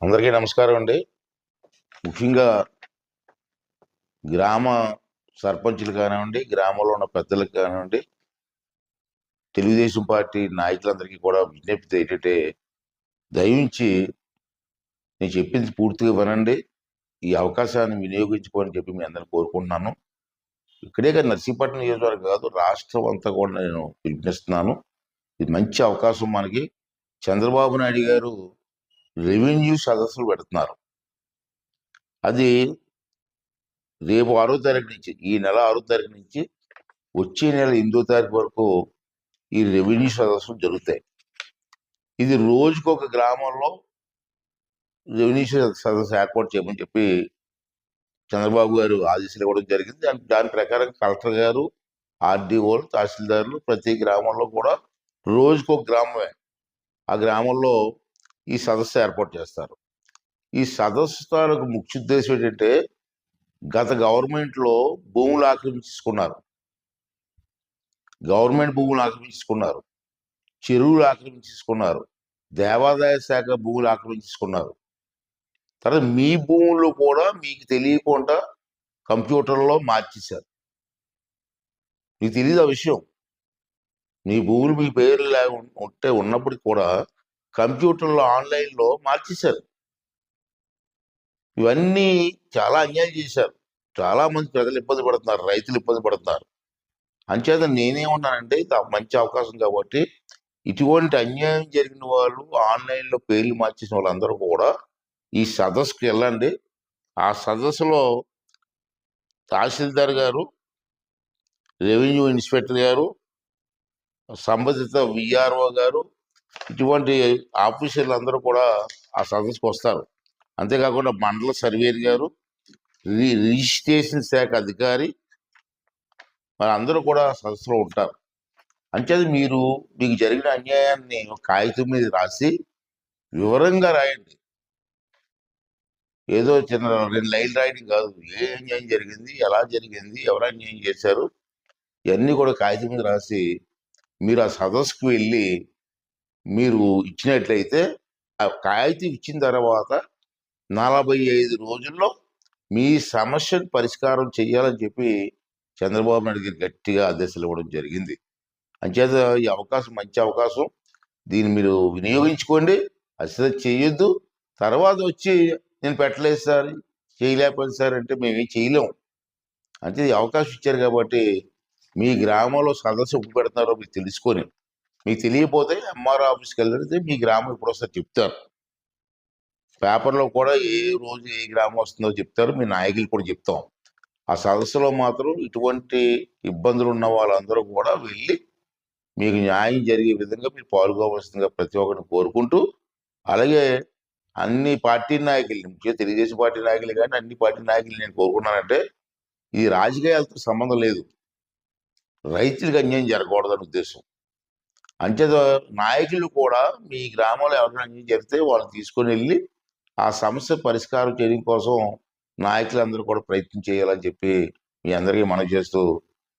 అందరికీ నమస్కారం అండి. ముఖ్యంగా గ్రామ సర్పంచులు కానివ్వండి, గ్రామంలో ఉన్న పెద్దలకు కానివ్వండి, తెలుగుదేశం పార్టీ నాయకులందరికీ కూడా విజ్ఞప్తి ఏంటంటే, దయించి నేను చెప్పింది పూర్తిగా వినండి. ఈ అవకాశాన్ని వినియోగించుకోని చెప్పి మీ అందరిని కోరుకుంటున్నాను. ఇక్కడే కాదు, నర్సీపట్నం నియోజకవర్గం కాదు, రాష్ట్రం అంతా కూడా నేను పిలుపునిస్తున్నాను. ఇది మంచి అవకాశం మనకి. చంద్రబాబు నాయుడు గారు రెవెన్యూ సదస్సులు పెడుతున్నారు. అది రేపు 6వ తారీఖు నుంచి, ఈ నెల 6వ తారీఖు నుంచి వచ్చే నెల 8వ తారీఖు వరకు ఈ రెవెన్యూ సదస్సులు జరుగుతాయి. ఇది రోజుకొక గ్రామంలో రెవెన్యూ సదస్సు ఏర్పాటు చేయమని చెప్పి చంద్రబాబు గారు ఆదేశాలు ఇవ్వడం జరిగింది. దాని ప్రకారం కలెక్టర్ గారు, ఆర్డీఓలు, తహసీల్దారులు ప్రతి గ్రామంలో కూడా రోజుకొక గ్రామమే, ఆ గ్రామంలో ఈ సదస్సు ఏర్పాటు చేస్తారు. ఈ సదస్సు తాలూకు ముఖ్య ఉద్దేశం ఏంటంటే, గత గవర్నమెంట్లో భూములు ఆక్రమించుకున్నారు, గవర్నమెంట్ భూములు ఆక్రమించుకున్నారు, చెరువులు ఆక్రమించుకున్నారు, దేవాదాయ శాఖ భూములు ఆక్రమించుకున్నారు. తర్వాత మీ భూములు కూడా మీకు తెలియకుండా కంప్యూటర్లో మార్చేశారు. మీకు తెలియదు ఆ విషయం. మీ భూములు మీ పేర్లు ఉంటే ఉన్నప్పటికీ కూడా కంప్యూటర్లో ఆన్లైన్లో మార్చేశారు. ఇవన్నీ చాలా అన్యాయం చేశారు. చాలా మంది ప్రజలు ఇబ్బంది పడుతున్నారు, రైతులు ఇబ్బంది పడుతున్నారు. అంచేత నేనేమన్నానంటే, ఇది మంచి అవకాశం కాబట్టి ఇటువంటి అన్యాయం జరిగిన వాళ్ళు, ఆన్లైన్లో పేర్లు మార్చేసిన వాళ్ళందరూ కూడా ఈ సదస్సుకి వెళ్ళండి. ఆ సదస్సులో తహసీల్దార్ గారు, రెవెన్యూ ఇన్స్పెక్టర్ గారు, సంబంధిత విఆర్ఓ గారు, ఇటువంటి ఆఫీసర్లు అందరూ కూడా ఆ సదస్సుకు వస్తారు. అంతేకాకుండా మండల సర్వేర్ గారు, రిజిస్ట్రేషన్ శాఖ అధికారి, అందరూ కూడా సదస్సులో ఉంటారు. అంచేది మీకు జరిగిన అన్యాయాన్ని కాగితం మీద రాసి వివరంగా రాయండి. ఏదో చిన్న 2 లైన్లు రాయడం కాదు. ఏ అన్యాయం జరిగింది, ఎలా జరిగింది, ఎవరు అన్యాయం చేశారు, ఇవన్నీ కూడా కాగితం మీద రాసి మీరు ఆ సదస్సుకు వెళ్ళి మీరు ఇచ్చినట్లయితే, ఆ కాగితం ఇచ్చిన తర్వాత 45 రోజుల్లో మీ సమస్యను పరిష్కారం చేయాలని చెప్పి చంద్రబాబు నాయుడు గారు గట్టిగా ఆదేశాలు ఇవ్వడం జరిగింది. అంచేత ఈ అవకాశం మంచి అవకాశం, దీన్ని మీరు వినియోగించుకోండి. అసలు చేయొద్దు. తర్వాత వచ్చి నేను పెట్టలేదు సార్, చేయలేకపోయింది సార్ అంటే మేమేం చేయలేము. అంటే ఈ అవకాశం ఇచ్చారు కాబట్టి మీ గ్రామంలో సదస్సు ఎప్పుడు పెడుతున్నారో మీకు తెలుసుకొని, మీకు తెలియకపోతే ఎంఆర్ఓ ఆఫీస్కి వెళ్తే మీ గ్రామం ఇప్పుడు వస్తారు చెప్తారు. పేపర్లో కూడా ఏ రోజు ఏ గ్రామం వస్తుందో చెప్తారు, మీ నాయకులు కూడా చెప్తాం. ఆ సదస్సులో మాత్రం ఇటువంటి ఇబ్బందులు ఉన్న వాళ్ళందరూ కూడా వెళ్ళి మీకు న్యాయం జరిగే విధంగా మీరు పాల్గొవలసిందిగా ప్రతి ఒక్కరిని కోరుకుంటూ, అలాగే అన్ని పార్టీ నాయకుల్ని, ముఖ్యంగా తెలుగుదేశం పార్టీ నాయకులు కానీ అన్ని పార్టీ నాయకులు నేను కోరుకున్నానంటే, ఇది రాజకీయాలతో సంబంధం లేదు, రైతులకు అన్యాయం జరగకూడదని ఉద్దేశం. అంచేత నాయకులు కూడా మీ గ్రామంలో ఎవరైనా అన్యాయం జరిగితే వాళ్ళు తీసుకొని వెళ్ళి ఆ సమస్య పరిష్కారం చేయడం కోసం నాయకులందరూ కూడా ప్రయత్నం చేయాలని చెప్పి మీ అందరికీ మనవి చేస్తూ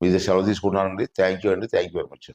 మీ సెలవు తీసుకుంటున్నానండి. థ్యాంక్ యూ అండి. Thank you very much.